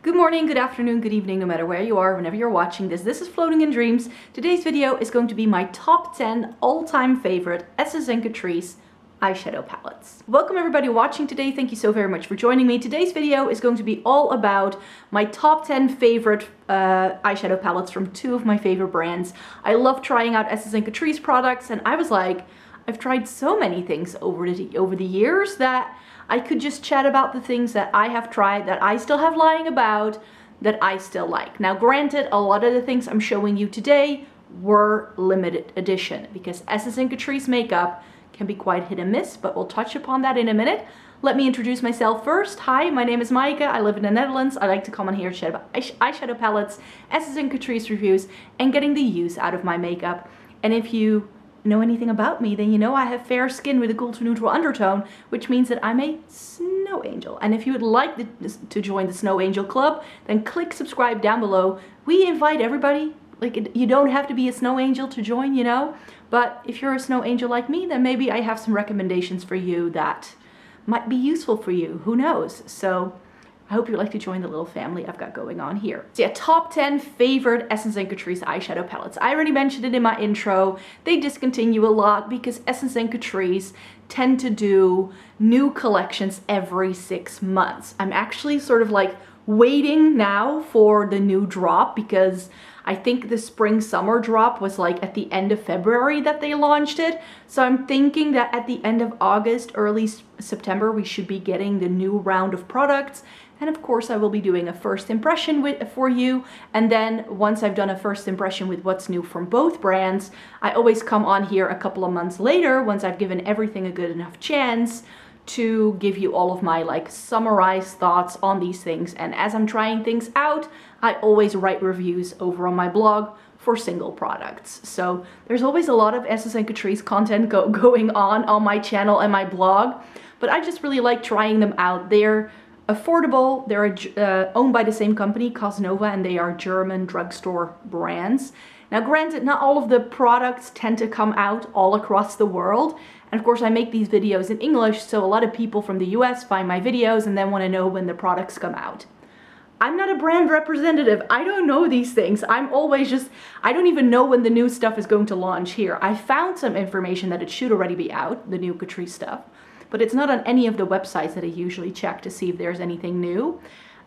Good morning, good afternoon, good evening, no matter where you are, whenever you're watching this. This is Floating in Dreams. Today's video is going to be my top 10 all-time favorite Essence Catrice eyeshadow palettes. Welcome everybody watching today. Thank you so very much for joining me. Today's video is going to be all about my top 10 favorite eyeshadow palettes from two of my favorite brands. I love trying out Essence Catrice products, and I was like, I've tried so many things over the years that I could just chat about the things that I have tried, that I still have lying about, that I still like. Now granted, a lot of the things I'm showing you today were limited edition because Essence Catrice makeup can be quite hit and miss, but we'll touch upon that in a minute. Let me introduce myself first. Hi, my name is Maaike. I live in the Netherlands. I like to come on here to chat about eyeshadow palettes, Essence Catrice reviews, and getting the use out of my makeup. And if you know anything about me, then you know I have fair skin with a cool to neutral undertone, which means that I'm a snow angel. And if you would like to join the Snow Angel Club, then click subscribe down below. We invite everybody. Like, you don't have to be a snow angel to join, you know, but if you're a snow angel like me, then maybe I have some recommendations for you that might be useful for you. Who knows? So I hope you'd like to join the little family I've got going on here. So yeah, top 10 favorite Essence Catrice eyeshadow palettes. I already mentioned it in my intro. They discontinue a lot because Essence Catrice tend to do new collections every 6 months. I'm actually sort of like waiting now for the new drop because I think the spring summer drop was like at the end of February that they launched it. So I'm thinking that at the end of August, early September, we should be getting the new round of products. And of course I will be doing a first impression for you. And then once I've done a first impression with what's new from both brands, I always come on here a couple of months later, once I've given everything a good enough chance, to give you all of my like summarized thoughts on these things. And as I'm trying things out, I always write reviews over on my blog for single products. So there's always a lot of Essence Catrice content going on my channel and my blog, but I just really like trying them out. They're affordable. They're owned by the same company, Cosnova, and they are German drugstore brands. Now granted, not all of the products tend to come out all across the world. And of course I make these videos in English, so a lot of people from the US find my videos and then want to know when the products come out. I'm not a brand representative. I don't know these things. I'm always just, I don't even know when the new stuff is going to launch here. I found some information that it should already be out, the new Catrice stuff, but it's not on any of the websites that I usually check to see if there's anything new.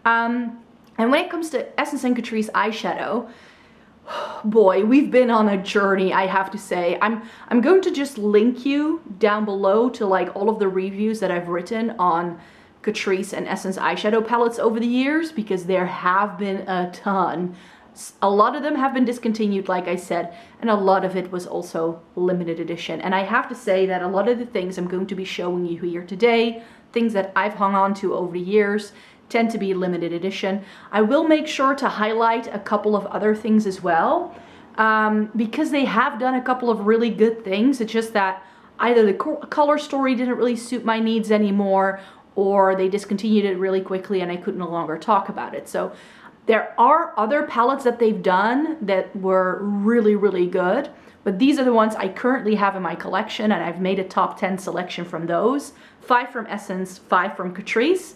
And when it comes to Essence Catrice eyeshadow, boy, we've been on a journey, I have to say. I'm going to just link you down below to like all of the reviews that I've written on Catrice and Essence eyeshadow palettes over the years, because there have been a ton. A lot of them have been discontinued, like I said, and a lot of it was also limited edition. And I have to say that a lot of the things I'm going to be showing you here today, things that I've hung on to over the years, tend to be limited edition. I will make sure to highlight a couple of other things as well, because they have done a couple of really good things. It's just that either the color story didn't really suit my needs anymore, or they discontinued it really quickly and I could no longer talk about it. So there are other palettes that they've done that were really, really good, but these are the ones I currently have in my collection, and I've made a top 10 selection from those. 5 from Essence, 5 from Catrice.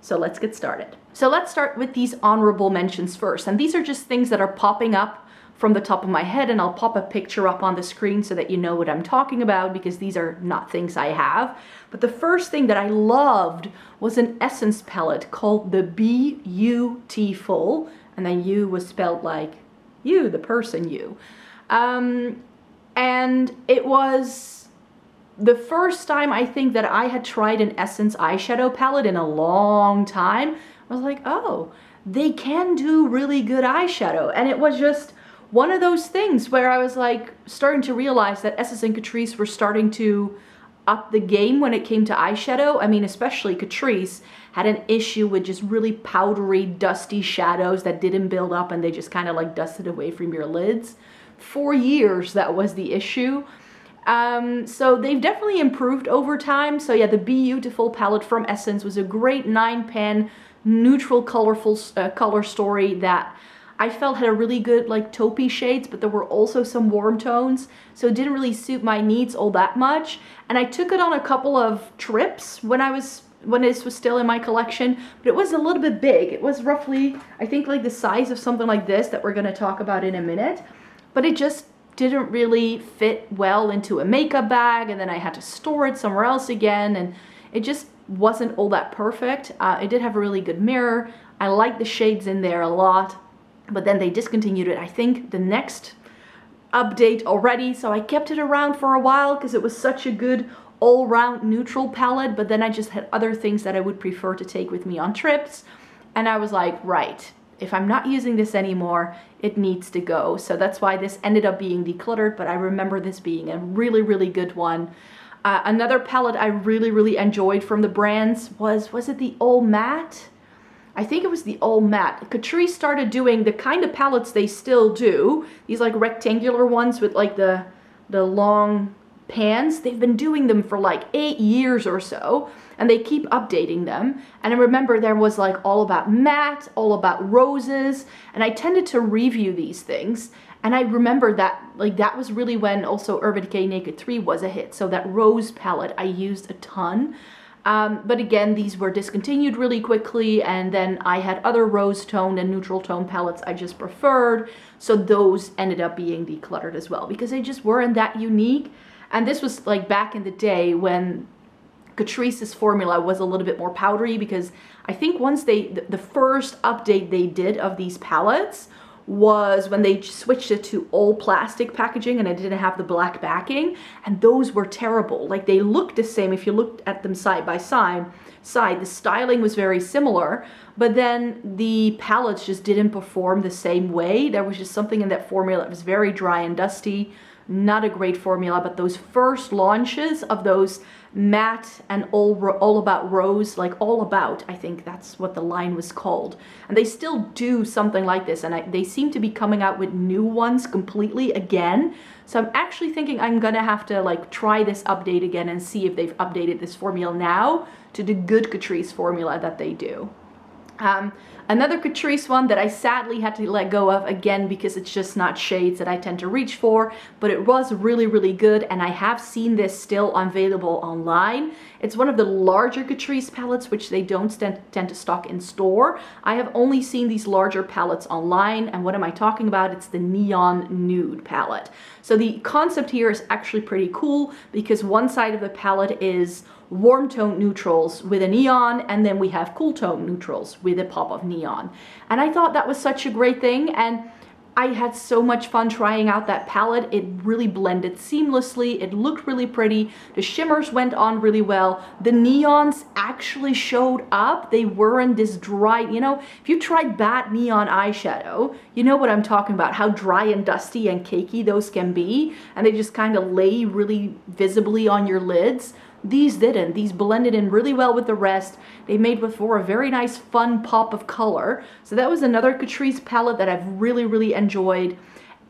So let's get started. So let's start with these honorable mentions first. And these are just things that are popping up from the top of my head, and I'll pop a picture up on the screen so that you know what I'm talking about, because these are not things I have. But the first thing that I loved was an Essence palette called the Beautiful, and then you was spelled like you, the person you. And it was the first time I think that I had tried an Essence eyeshadow palette in a long time. I was like, oh, they can do really good eyeshadow. And it was just one of those things where I was like starting to realize that Essence Catrice were starting to up the game when it came to eyeshadow. I mean, especially Catrice had an issue with just really powdery, dusty shadows that didn't build up and they just kind of like dusted away from your lids. For years, that was the issue. So they've definitely improved over time. So yeah, the Beautiful palette from Essence was a great 9-pan, neutral, colorful color story that I felt had a really good like taupey shades, but there were also some warm tones, so it didn't really suit my needs all that much. And I took it on a couple of trips when I was when this was still in my collection, but it was a little bit big. It was roughly, I think, like the size of something like this that we're going to talk about in a minute, but it just didn't really fit well into a makeup bag, and then I had to store it somewhere else again, and it just wasn't all that perfect. It did have a really good mirror. I like the shades in there a lot, but then they discontinued it, I think, the next update already, so I kept it around for a while because it was such a good all-round neutral palette, but then I just had other things that I would prefer to take with me on trips, and I was like, right, if I'm not using this anymore, it needs to go. So that's why this ended up being decluttered, but I remember this being a really, really good one. Another palette I really, really enjoyed from the brands was it the All Matte? I think it was the All Matte. Catrice started doing the kind of palettes they still do, these like rectangular ones with like the long pans. They've been doing them for like 8 years or so, and they keep updating them. And I remember there was like All About Matte, All About Roses, and I tended to review these things. And I remember that, like, that was really when also Urban Decay Naked 3 was a hit. So that rose palette I used a ton. But again, these were discontinued really quickly, and then I had other rose tone and neutral tone palettes I just preferred. So those ended up being decluttered as well because they just weren't that unique. And this was like back in the day when Catrice's formula was a little bit more powdery, because I think once the first update they did of these palettes was when they switched it to all plastic packaging and it didn't have the black backing, and those were terrible. Like, they looked the same if you looked at them side by side. The styling was very similar, but then the palettes just didn't perform the same way. There was just something in that formula that was very dry and dusty. Not a great formula, but those first launches of those matte and all about rose, like All About, I think that's what the line was called, and they still do something like this, and they seem to be coming out with new ones completely again. So I'm actually thinking I'm gonna have to like try this update again and see if they've updated this formula now to the good Catrice formula that they do. Another Catrice one that I sadly had to let go of again because it's just not shades that I tend to reach for, but it was really, really good, and I have seen this still available online. It's one of the larger Catrice palettes, which they don't tend to stock in store. I have only seen these larger palettes online, and what am I talking about? It's the Neon Nude palette. So the concept here is actually pretty cool because one side of the palette is warm tone neutrals with a neon, and then we have cool tone neutrals with a pop of neon. And I thought that was such a great thing, and I had so much fun trying out that palette. It really blended seamlessly. It looked really pretty. The shimmers went on really well. The neons actually showed up. They weren't this dry, you know, if you tried bad neon eyeshadow, you know what I'm talking about, how dry and dusty and cakey those can be, and they just kind of lay really visibly on your lids. These didn't. These blended in really well with the rest. They made for a very nice fun pop of color. So that was another Catrice palette that I've really, really enjoyed.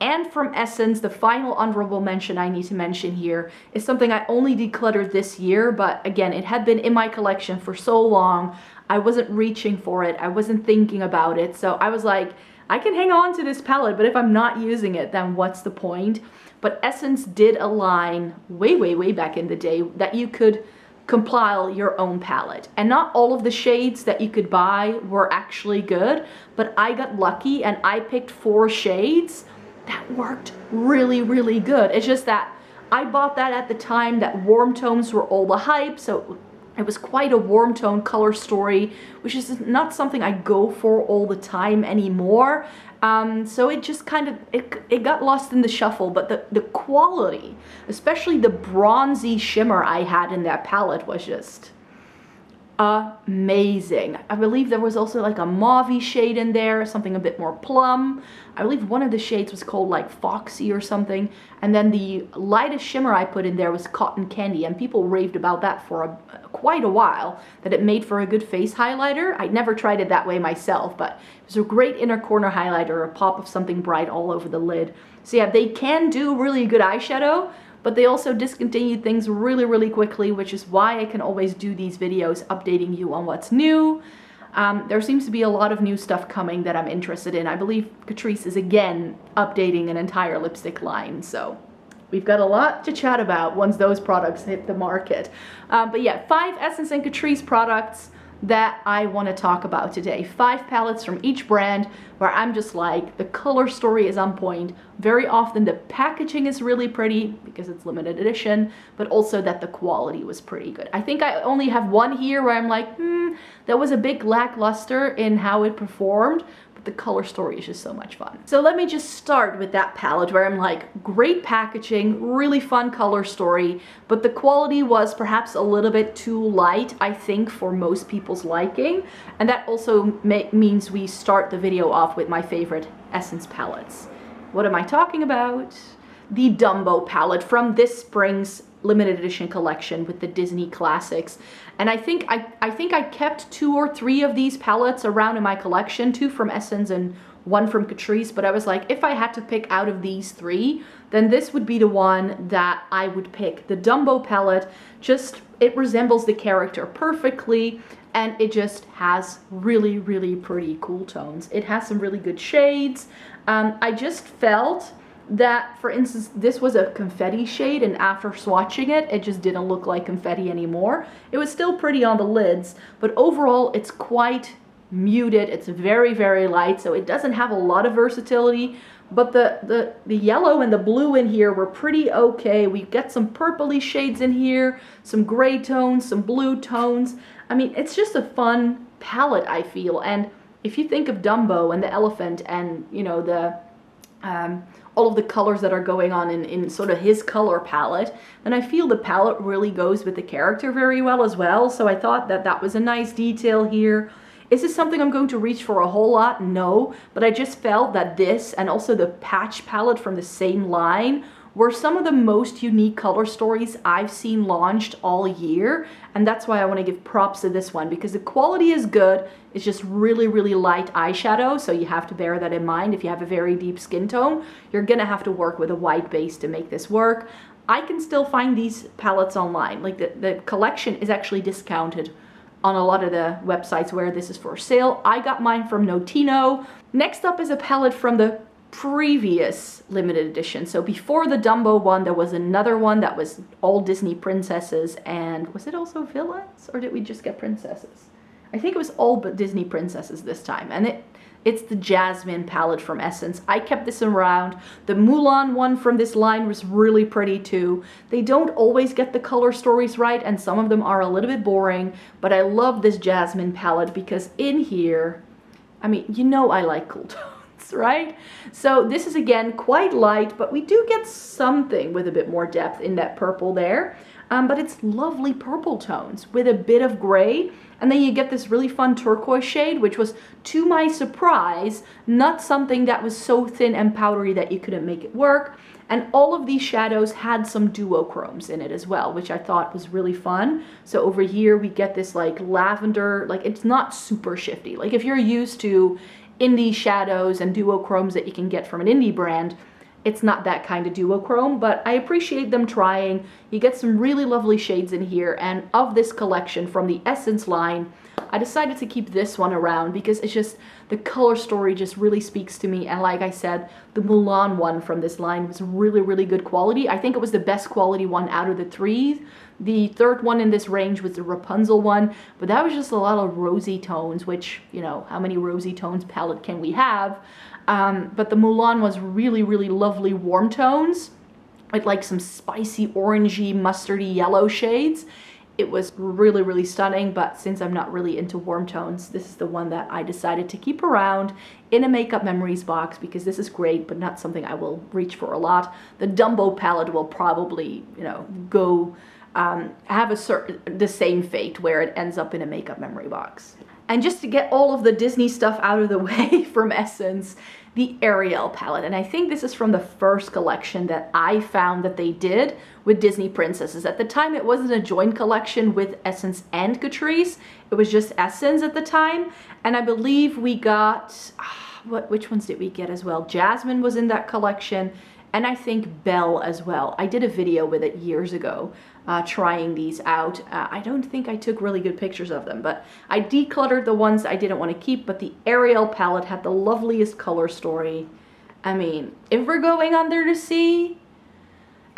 And from Essence, the final honorable mention I need to mention here is something I only decluttered this year, but again, it had been in my collection for so long. I wasn't reaching for it. I wasn't thinking about it. So I was like, I can hang on to this palette, but if I'm not using it, then what's the point? But Essence did a line way, way, way back in the day that you could compile your own palette. And not all of the shades that you could buy were actually good, but I got lucky and I picked 4 shades that worked really, really good. It's just that I bought that at the time that warm tones were all the hype, so it was quite a warm tone color story, which is not something I go for all the time anymore. So it just kind of, it got lost in the shuffle, but the quality, especially the bronzy shimmer I had in that palette, was just amazing. I believe there was also like a mauve shade in there, something a bit more plum. I believe one of the shades was called like Foxy or something. And then the lightest shimmer I put in there was Cotton Candy, and people raved about that for quite a while, that it made for a good face highlighter. I never tried it that way myself, but it was a great inner corner highlighter, a pop of something bright all over the lid. So yeah, they can do really good eyeshadow, but they also discontinued things really, really quickly, which is why I can always do these videos updating you on what's new. There seems to be a lot of new stuff coming that I'm interested in. I believe Catrice is again updating an entire lipstick line, so we've got a lot to chat about once those products hit the market. But yeah, 5 Essence and Catrice products that I want to talk about today. 5 palettes from each brand where I'm just like, the color story is on point. Very often the packaging is really pretty because it's limited edition, but also that the quality was pretty good. I think I only have one here where I'm like, that was a big lackluster in how it performed, but the color story is just so much fun. So let me just start with that palette where I'm like, great packaging, really fun color story, but the quality was perhaps a little bit too light, I think, for most people's liking. And that also means we start the video off with my favorite Essence palettes. What am I talking about? The Dumbo palette from this spring's limited edition collection with the Disney classics. And I think I kept 2 or 3 of these palettes around in my collection, 2 from Essence and 1 from Catrice, but I was like, if I had to pick out of these 3, then this would be the one that I would pick. The Dumbo palette, just, it resembles the character perfectly, and it just has really, really pretty cool tones. It has some really good shades. I just felt that, for instance, this was a confetti shade, and after swatching it, it just didn't look like confetti anymore. It was still pretty on the lids, but overall it's quite muted. It's very, very light, so it doesn't have a lot of versatility, but the yellow and the blue in here were pretty okay. We get some purpley shades in here, some gray tones, some blue tones. I mean, it's just a fun palette, I feel. And if you think of Dumbo and the elephant and, you know, the all of the colors that are going on in sort of his color palette, then I feel the palette really goes with the character very well as well. So I thought that that was a nice detail here. Is this something I'm going to reach for a whole lot? No, but I just felt that this and also the patch palette from the same line were some of the most unique color stories I've seen launched all year. And that's why I want to give props to this one, because the quality is good. It's just really, really light eyeshadow. So you have to bear that in mind. If you have a very deep skin tone, you're going to have to work with a white base to make this work. I can still find these palettes online. Like the collection is actually discounted on a lot of the websites where this is for sale. I got mine from Notino. Next up is a palette from the previous limited edition. So before the Dumbo one, there was another one that was all Disney princesses, and was it also villains, or did we just get princesses? I think it was all but Disney princesses this time, and it's the Jasmine palette from Essence. I kept this around. The Mulan one from this line was really pretty too. They don't always get the color stories right, and some of them are a little bit boring, but I love this Jasmine palette because in here, I mean, you know I like cool tones, right? So this is again quite light, but we do get something with a bit more depth in that purple there. But it's lovely purple tones with a bit of gray. And then you get this really fun turquoise shade, which was, to my surprise, not something that was so thin and powdery that you couldn't make it work. And all of these shadows had some duochromes in it as well, which I thought was really fun. So over here we get this like lavender, like it's not super shifty. Like if you're used to indie shadows and duochromes that you can get from an indie brand, it's not that kind of duochrome, but I appreciate them trying. You get some really lovely shades in here, and of this collection from the Essence line, I decided to keep this one around because it's just, the color story just really speaks to me. And like I said, the Mulan one from this line was really, really good quality. I think it was the best quality one out of the 3. The third one in this range was the Rapunzel one, but that was just a lot of rosy tones, which, you know, how many rosy tones palette can we have? But the Mulan was really, really lovely warm tones with like some spicy orangey, mustardy yellow shades. It was really, really stunning, but since I'm not really into warm tones, this is the one that I decided to keep around in a Makeup Memories box because this is great, but not something I will reach for a lot. The Dumbo palette will probably, you know, go have the same fate where it ends up in a Makeup Memory box. And just to get all of the Disney stuff out of the way from Essence, the Ariel palette. And I think this is from the first collection that I found that they did with Disney princesses. At the time, it wasn't a joint collection with Essence and Catrice. It was just Essence at the time. And I believe we got, which ones did we get as well? Jasmine was in that collection. And I think Belle as well. I did a video with it years ago, trying these out. I don't think I took really good pictures of them, but I decluttered the ones I didn't want to keep, but the Ariel palette had the loveliest color story. I mean, if we're going under the sea,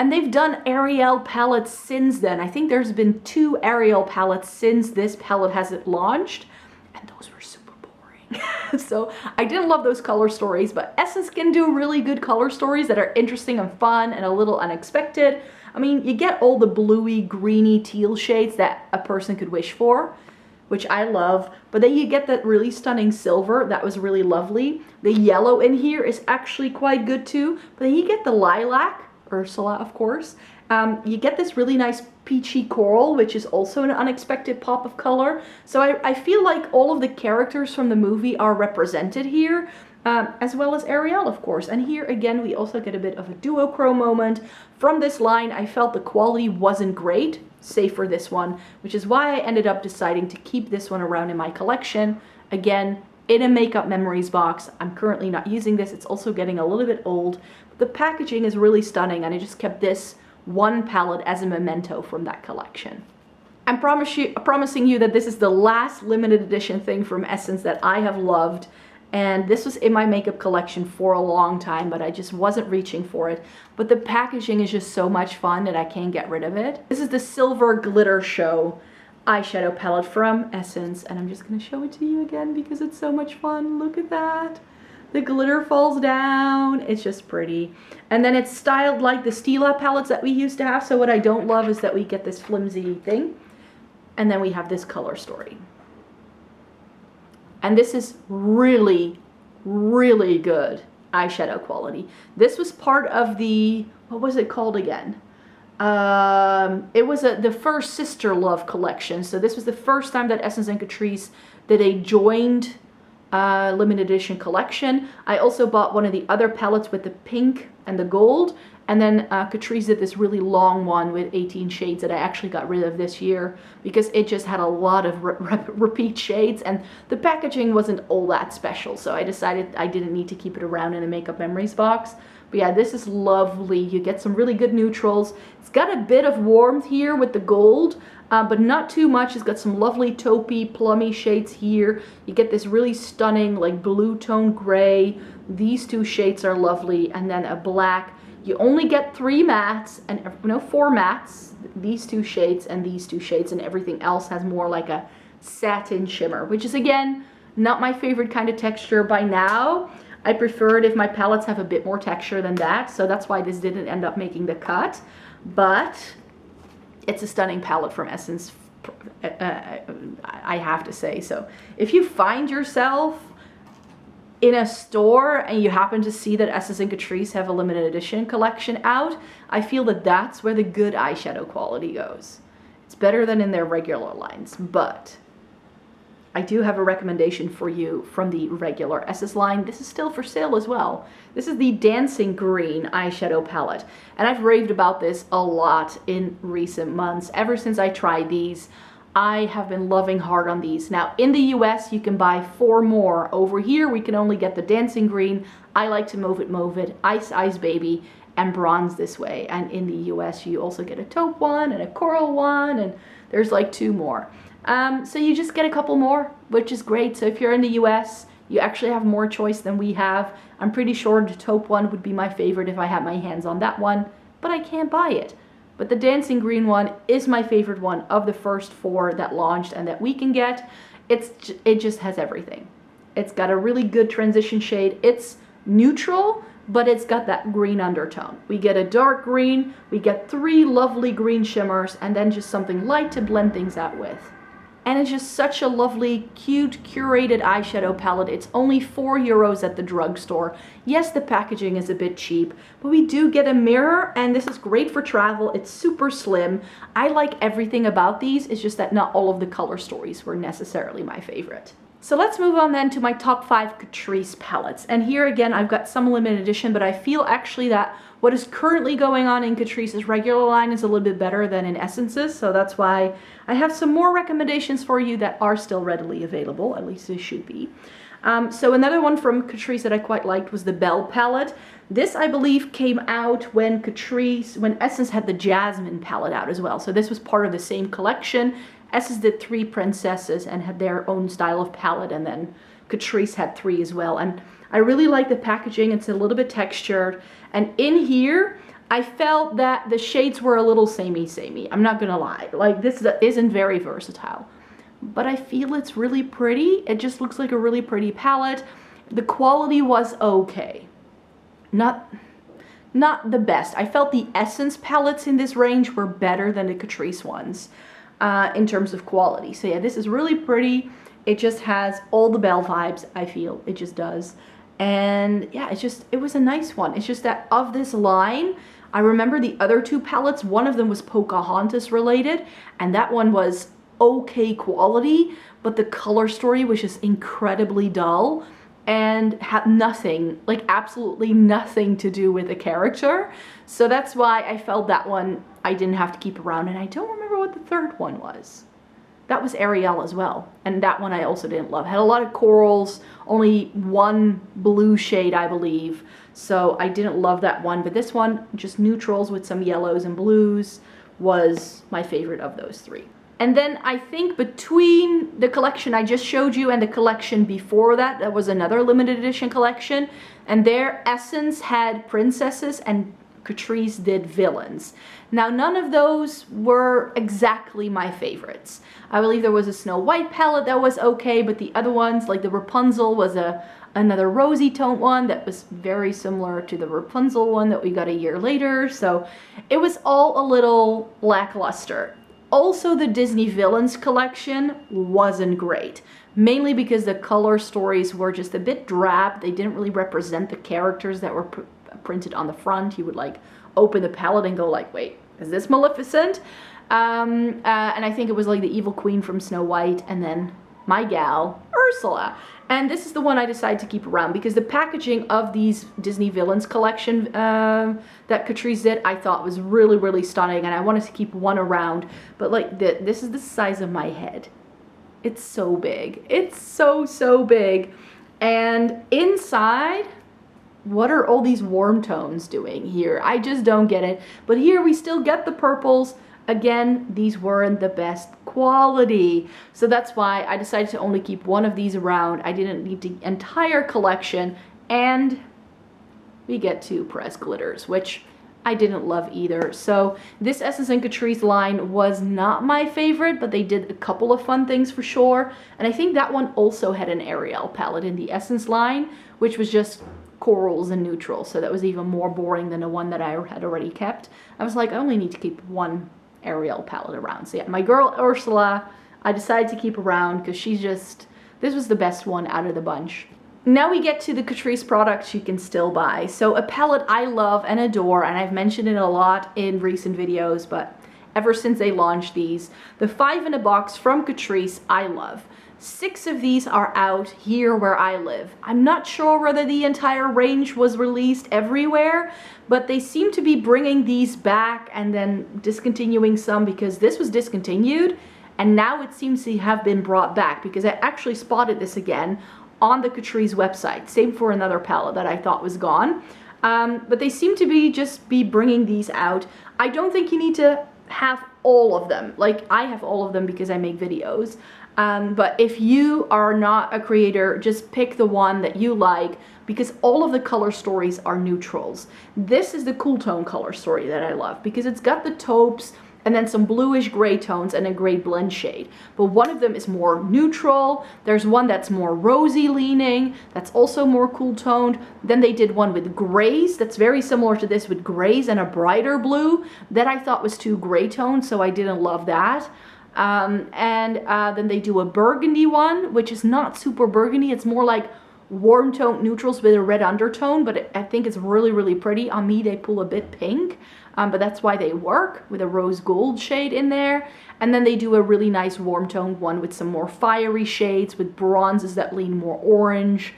And they've done Ariel palettes since then. I think there's been 2 Ariel palettes since this palette has it launched, and those were super boring. So I didn't love those color stories, but Essence can do really good color stories that are interesting and fun and a little unexpected. I mean, you get all the bluey, greeny, teal shades that a person could wish for, which I love, but then you get that really stunning silver. That was really lovely. The yellow in here is actually quite good too, but then you get the lilac, Ursula of course. You get this really nice peachy coral, which is also an unexpected pop of color. So I feel like all of the characters from the movie are represented here, as well as Ariel, of course. And here again, we also get a bit of a duochrome moment. From this line, I felt the quality wasn't great, save for this one, which is why I ended up deciding to keep this one around in my collection. Again, in a Makeup Memories box. I'm currently not using this. It's also getting a little bit old. But the packaging is really stunning, and I just kept this one palette as a memento from that collection. I'm promising you that this is the last limited edition thing from Essence that I have loved. And this was in my makeup collection for a long time, but I just wasn't reaching for it. But the packaging is just so much fun that I can't get rid of it. This is the Silver Glitter Show eyeshadow palette from Essence, and I'm just going to show it to you again because it's so much fun. Look at that. The glitter falls down. It's just pretty. And then it's styled like the Stila palettes that we used to have. So what I don't love is that we get this flimsy thing. And then we have this color story. And this is really, really good eyeshadow quality. This was part of the, what was it called again? It was the first Sister Love collection. So this was the first time that Essence and Catrice did a joined limited edition collection. I also bought one of the other palettes with the pink and the gold. And then Catrice did this really long one with 18 shades that I actually got rid of this year because it just had a lot of repeat shades and the packaging wasn't all that special. So I decided I didn't need to keep it around in a Makeup Memories box. But yeah, this is lovely. You get some really good neutrals. It's got a bit of warmth here with the gold, but not too much. It's got some lovely taupey, plummy shades here. You get this really stunning like blue tone gray. These 2 shades are lovely. And then a black. You only get 3 mattes and 4 mattes, these 2 shades and these 2 shades, and everything else has more like a satin shimmer, which is again, not my favorite kind of texture by now. I prefer it if my palettes have a bit more texture than that, so that's why this didn't end up making the cut. But it's a stunning palette from Essence, I have to say. So if you find yourself in a store and you happen to see that Essence and Catrice have a limited edition collection out, I feel that that's where the good eyeshadow quality goes. It's better than in their regular lines, but I do have a recommendation for you from the regular Essence line. This is still for sale as well. This is the Dancing Green eyeshadow palette, and I've raved about this a lot in recent months. Ever since I tried these, I have been loving hard on these. Now, in the US, you can buy 4 more. Over here, we can only get the Dancing Green. I like to mauve it, Ice Ice Baby, and Bronze this way. And in the US, you also get a taupe one and a coral one, and there's like 2 more. So you just get a couple more, which is great. So if you're in the US, you actually have more choice than we have. I'm pretty sure the taupe one would be my favorite if I had my hands on that one, but I can't buy it. But the Dancing Green one is my favorite one of the first 4 that launched and that we can get. It just has everything. It's got a really good transition shade. It's neutral, but it's got that green undertone. We get a dark green, we get 3 lovely green shimmers, and then just something light to blend things out with. And it's just such a lovely, cute, curated eyeshadow palette. It's only €4 at the drugstore. Yes, the packaging is a bit cheap, but we do get a mirror, and this is great for travel. It's super slim. I like everything about these. It's just that not all of the color stories were necessarily my favorite. So let's move on then to my top 5 Catrice palettes. And here again, I've got some limited edition, but I feel actually that what is currently going on in Catrice's regular line is a little bit better than in Essence's. So that's why I have some more recommendations for you that are still readily available, at least they should be. So another one from Catrice that I quite liked was the Belle palette. This, I believe, came out when Essence had the Jasmine palette out as well. So this was part of the same collection. Essence did 3 princesses and had their own style of palette, and then Catrice had 3 as well. And I really like the packaging. It's a little bit textured. And in here, I felt that the shades were a little samey. I'm not gonna lie. Like, this isn't very versatile. But I feel it's really pretty. It just looks like a really pretty palette. The quality was okay. Not the best. I felt the Essence palettes in this range were better than the Catrice ones in terms of quality. So yeah, this is really pretty. It just has all the Belle vibes, I feel. It just does. And yeah, it was a nice one. It's just that of this line, I remember the other two palettes, one of them was Pocahontas related, and that one was okay quality, but the color story was just incredibly dull and had nothing, like absolutely nothing to do with the character. So that's why I felt that one I didn't have to keep around, and I don't remember what the third one was. That was Ariel as well, and that one I also didn't love. Had a lot of corals, only one blue shade, I believe, so I didn't love that one. But this one, just neutrals with some yellows and blues, was my favorite of those three. And then I think between the collection I just showed you and the collection before that, that was another limited edition collection, and their Essence had princesses and Catrice did villains. Now, none of those were exactly my favorites. I believe there was a Snow White palette that was okay, but the other ones, like the Rapunzel, was another rosy tone one that was very similar to the Rapunzel one that we got a year later. So it was all a little lackluster. Also, the Disney Villains collection wasn't great, mainly because the color stories were just a bit drab. They didn't really represent the characters that were printed on the front. You would like open the palette and go like, wait, is this Maleficent? And I think it was like the evil queen from Snow White, and then my gal, Ursula. And this is the one I decided to keep around because the packaging of these Disney Villains collection that Catrice did, I thought was really, really stunning, and I wanted to keep one around. But like, this is the size of my head. It's so big. It's so big. And inside, what are all these warm tones doing here? I just don't get it. But here we still get the purples. Again, these weren't the best quality. So that's why I decided to only keep one of these around. I didn't need the entire collection. And we get two pressed glitters, which I didn't love either. So this Essence and Catrice line was not my favorite, but they did a couple of fun things for sure. And I think that one also had an Ariel palette in the Essence line, which was just corals and neutrals. So that was even more boring than the one that I had already kept. I was like, I only need to keep one Ariel palette around. So yeah, my girl Ursula, I decided to keep around because she's just, this was the best one out of the bunch. Now we get to the Catrice products you can still buy. So a palette I love and adore, and I've mentioned it a lot in recent videos, but ever since they launched these, the 5 in a box from Catrice I love. 6 of these are out here where I live. I'm not sure whether the entire range was released everywhere, but they seem to be bringing these back and then discontinuing some because this was discontinued, and now it seems to have been brought back because I actually spotted this again on the Catrice website. Same for another palette that I thought was gone. But they seem to be bringing these out. I don't think you need to have all of them. Like, I have all of them because I make videos. But if you are not a creator, just pick the one that you like because all of the color stories are neutrals. This is the cool tone color story that I love because it's got the taupes and then some bluish gray tones and a gray blend shade. But one of them is more neutral. There's one that's more rosy leaning, that's also more cool toned. Then they did one with grays that's very similar to this with grays and a brighter blue that I thought was too gray toned, so I didn't love that. Then they do a burgundy one, which is not super burgundy. It's more like warm tone neutrals with a red undertone, but I think it's really, really pretty. On me, they pull a bit pink, but that's why they work with a rose gold shade in there. And then they do a really nice warm tone one with some more fiery shades with bronzes that lean more orange,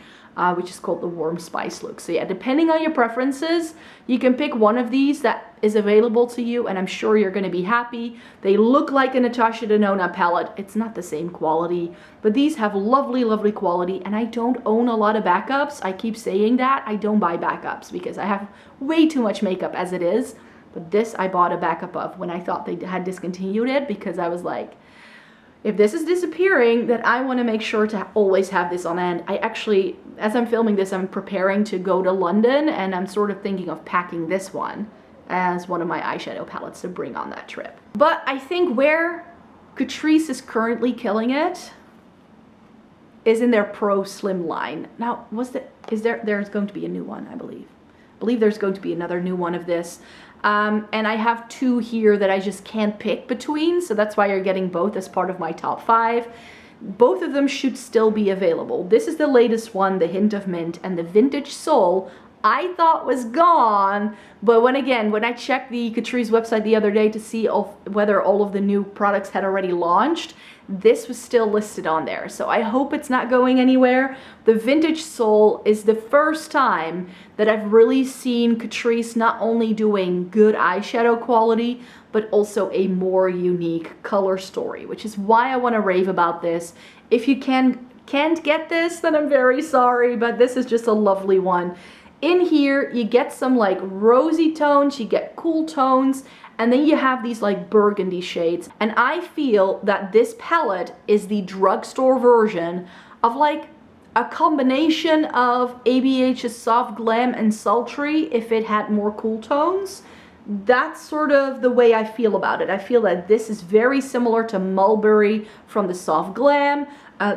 which is called the warm spice look. So yeah, depending on your preferences, you can pick one of these that is available to you, and I'm sure you're going to be happy. They look like a Natasha Denona palette. It's not the same quality, but these have lovely, lovely quality, and I don't own a lot of backups. I keep saying that. I don't buy backups because I have way too much makeup as it is, but this I bought a backup of when I thought they had discontinued it because I was like, if this is disappearing, then I want to make sure to always have this on hand. I actually, as I'm filming this, I'm preparing to go to London, and I'm sort of thinking of packing this one as one of my eyeshadow palettes to bring on that trip. But I think where Catrice is currently killing it is in their Pro Slim line. Now, there's going to be a new one, I believe. I believe there's going to be another new one of this. And I have two here that I just can't pick between, so that's why you're getting both as part of my top 5. Both of them should still be available. This is the latest one, the Hint of Mint, and the Vintage Soul I thought was gone, but when I checked the Catrice website the other day to see whether all of the new products had already launched, this was still listed on there. So I hope it's not going anywhere. The Vintage Soul is the first time that I've really seen Catrice not only doing good eyeshadow quality, but also a more unique color story, which is why I want to rave about this. If you can't get this, then I'm very sorry, but this is just a lovely one. In here, you get some like rosy tones, you get cool tones, and then you have these like burgundy shades. And I feel that this palette is the drugstore version of like a combination of ABH's Soft Glam and Sultry if it had more cool tones. That's sort of the way I feel about it. I feel that this is very similar to Mulberry from the Soft Glam.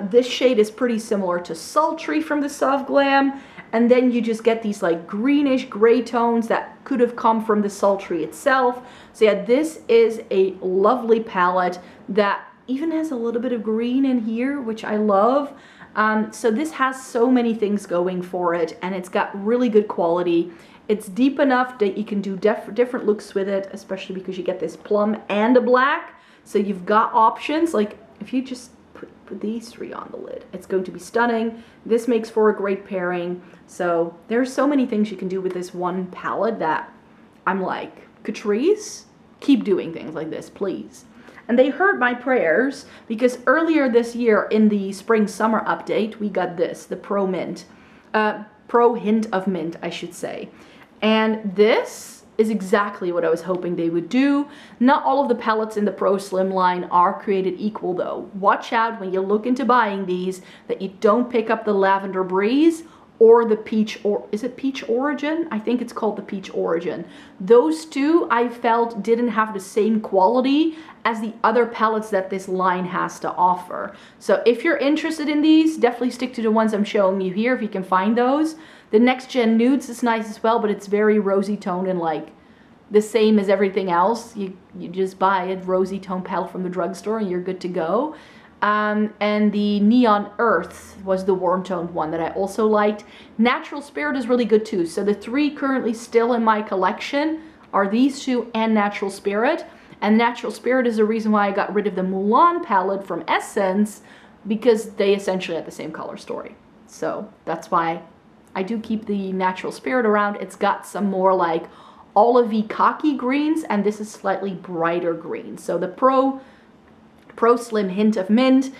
This shade is pretty similar to Sultry from the Soft Glam. And then you just get these like greenish gray tones that could have come from the Sultry itself. So yeah, this is a lovely palette that even has a little bit of green in here, which I love. So this has so many things going for it, and it's got really good quality. It's deep enough that you can do different looks with it, especially because you get this plum and a black. So you've got options. Like if you just put these 3 on the lid, it's going to be stunning. This makes for a great pairing. So there's so many things you can do with this one palette that I'm like, Catrice, keep doing things like this, please. And they heard my prayers, because earlier this year in the spring summer update, we got this, the Pro Mint, Pro Hint of Mint, I should say. And this is exactly what I was hoping they would do. Not all of the palettes in the Pro Slim line are created equal though. Watch out when you look into buying these that you don't pick up the Lavender Breeze or the Peach, or is it Peach Origin? I think it's called the Peach Origin. Those two I felt didn't have the same quality as the other palettes that this line has to offer. So if you're interested in these, definitely stick to the ones I'm showing you here if you can find those. The Next Gen Nudes is nice as well, but it's very rosy tone and like the same as everything else. You just buy a rosy tone palette from the drugstore and you're good to go. And the Neon Earth was the warm toned one that I also liked. Natural Spirit is really good too. So the 3 currently still in my collection are these 2 and Natural Spirit. And Natural Spirit is the reason why I got rid of the Mulan palette from Essence, because they essentially had the same color story. So that's why I do keep the Natural Spirit around. It's got some more like olivey khaki greens, and this is slightly brighter green. So the Pro Slim Hint of Mint,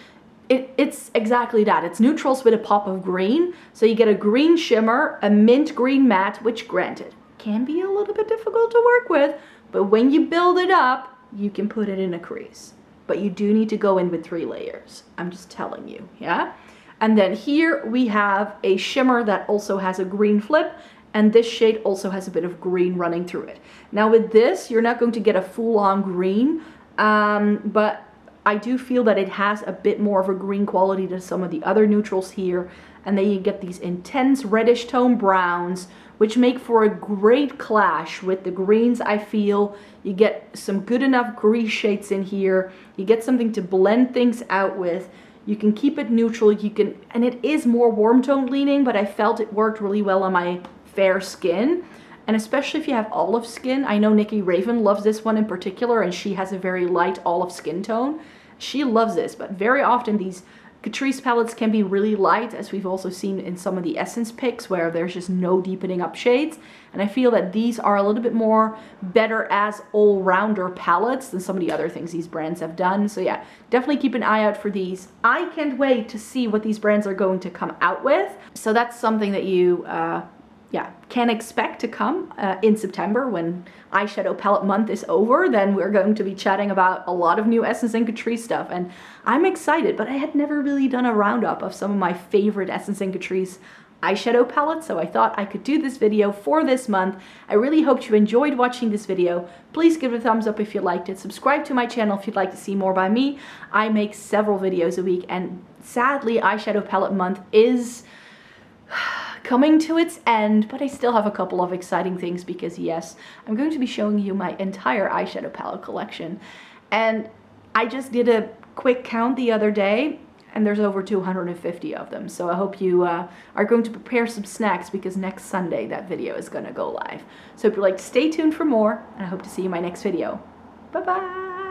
it's exactly that. It's neutrals with a pop of green. So you get a green shimmer, a mint green matte, which granted can be a little bit difficult to work with, but when you build it up, you can put it in a crease. But you do need to go in with 3 layers. I'm just telling you, yeah? And then here we have a shimmer that also has a green flip, and this shade also has a bit of green running through it. Now with this, you're not going to get a full-on green, but I do feel that it has a bit more of a green quality than some of the other neutrals here. And then you get these intense reddish tone browns, which make for a great clash with the greens. I feel you get some good enough grease shades in here. You get something to blend things out with. You can keep it neutral. You can, and it is more warm tone leaning, but I felt it worked really well on my fair skin. And especially if you have olive skin. I know Nikki Raven loves this one in particular, and she has a very light olive skin tone. She loves this, but very often these Catrice palettes can be really light, as we've also seen in some of the Essence picks where there's just no deepening up shades. And I feel that these are a little bit more better as all-rounder palettes than some of the other things these brands have done. So yeah, definitely keep an eye out for these. I can't wait to see what these brands are going to come out with. So that's something that you can expect to come in September when eyeshadow palette month is over. Then we're going to be chatting about a lot of new Essence and Catrice stuff, and I'm excited, but I had never really done a roundup of some of my favorite Essence and Catrice eyeshadow palette, so I thought I could do this video for this month. I really hope you enjoyed watching this video. Please give it a thumbs up if you liked it. Subscribe to my channel if you'd like to see more by me. I make several videos a week, and sadly eyeshadow palette month is coming to its end, but I still have a couple of exciting things because yes, I'm going to be showing you my entire eyeshadow palette collection. And I just did a quick count the other day and there's over 250 of them. So I hope you are going to prepare some snacks because next Sunday that video is going to go live. So if you'd like to stay tuned for more, and I hope to see you in my next video. Bye bye!